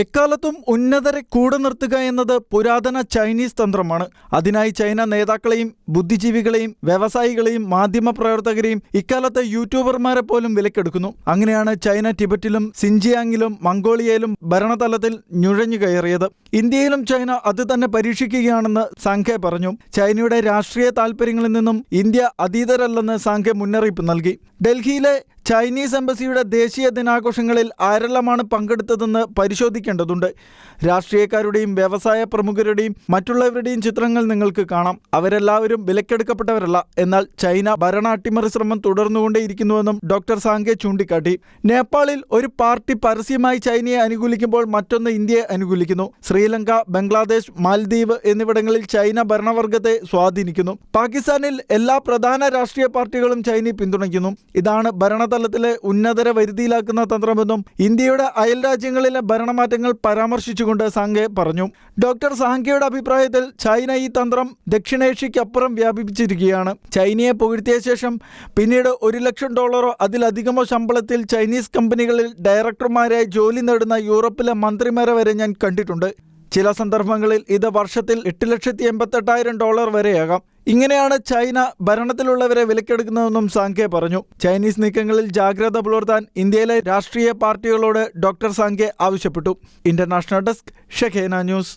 എക്കാലത്തും ഉന്നതരെ കൂടെ നിർത്തുക എന്നത് പുരാതന ചൈനീസ് തന്ത്രമാണ്. അതിനായി ചൈന നേതാക്കളെയും ബുദ്ധിജീവികളെയും വ്യവസായികളെയും മാധ്യമപ്രവർത്തകരെയും ഇക്കാലത്തെ യൂട്യൂബർമാരെ പോലും വിലക്കെടുക്കുന്നു. അങ്ങനെയാണ് ചൈന ടിബറ്റിലും സിൻജിയാങ്ങിലും മംഗോളിയയിലും ഭരണതലത്തിൽ നുഴഞ്ഞു കയറിയത്. ഇന്ത്യയിലും ചൈന അത് തന്നെ പരീക്ഷിക്കുകയാണെന്ന് സാങ്ഹെ പറഞ്ഞു. ചൈനയുടെ രാഷ്ട്രീയ താൽപര്യങ്ങളിൽ നിന്നും ഇന്ത്യ അതീതരല്ലെന്ന് സാങ്ഹെ മുന്നറിയിപ്പ് നൽകി. ഡൽഹിയിലെ ചൈനീസ് എംബസിയുടെ ദേശീയ ദിനാഘോഷങ്ങളിൽ ആരെല്ലാമാണ് പങ്കെടുത്തതെന്ന് പരിശോധിക്കേണ്ടതുണ്ട്. രാഷ്ട്രീയക്കാരുടെയും വ്യവസായ പ്രമുഖരുടെയും മറ്റുള്ളവരുടെയും ചിത്രങ്ങൾ നിങ്ങൾക്ക് കാണാം. അവരെല്ലാവരും വിലക്കെടുക്കപ്പെട്ടവരല്ല. എന്നാൽ ചൈന ഭരണ അട്ടിമറി ശ്രമം തുടർന്നുകൊണ്ടേയിരിക്കുന്നുവെന്നും ഡോക്ടർ സാങ്ഹെ ചൂണ്ടിക്കാട്ടി. നേപ്പാളിൽ ഒരു പാർട്ടി പരസ്യമായി ചൈനയെ അനുകൂലിക്കുമ്പോൾ മറ്റൊന്ന് ഇന്ത്യയെ അനുകൂലിക്കുന്നു. ശ്രീലങ്ക, ബംഗ്ലാദേശ്, മാൽദ്വീപ് എന്നിവിടങ്ങളിൽ ചൈന ഭരണവർഗത്തെ സ്വാധീനിക്കുന്നു. പാകിസ്ഥാനിൽ എല്ലാ പ്രധാന രാഷ്ട്രീയ പാർട്ടികളും ചൈനയെ പിന്തുണയ്ക്കുന്നു. ഇതാണ് ഭരണതലത്തിലെ ഉന്നതരെ വരുതിയിലാക്കുന്ന തന്ത്രമെന്നും ഇന്ത്യയുടെ അയൽ രാജ്യങ്ങളിലെ ഭരണമാറ്റങ്ങൾ പരാമർശിച്ചുകൊണ്ട് സാങ്ഹെ പറഞ്ഞു. ഡോക്ടർ സാങ്ഹെയുടെ അഭിപ്രായത്തിൽ ചൈന ഈ തന്ത്രം ദക്ഷിണേഷ്യയ്ക്കപ്പുറം വ്യാപിപ്പിച്ചിരിക്കുകയാണ്. ചൈനയെ പുകഴ്ത്തിയ ശേഷം പിന്നീട് $1 ലക്ഷം അതിലധികമോ ശമ്പളത്തിൽ ചൈനീസ് കമ്പനികളിൽ ഡയറക്ടർമാരായി ജോലി നേടുന്ന യൂറോപ്പിലെ മന്ത്രിമാരെ വരെ ഞാൻ കണ്ടിട്ടുണ്ട്. ചില സന്ദർഭങ്ങളിൽ ഇത് വർഷത്തിൽ $8,88,000 വരെയാകാം. ഇങ്ങനെയാണ് ചൈന ഭരണത്തിലുള്ളവരെ വിലക്കെടുക്കുന്നതെന്നും സാങ്ഹെ പറഞ്ഞു. ചൈനീസ് നീക്കങ്ങളിൽ ജാഗ്രത പുലർത്താൻ ഇന്ത്യയിലെ രാഷ്ട്രീയ പാർട്ടികളോട് ഡോക്ടർ സാങ്ഹെ ആവശ്യപ്പെട്ടു. International desk, ഷെഖേന news.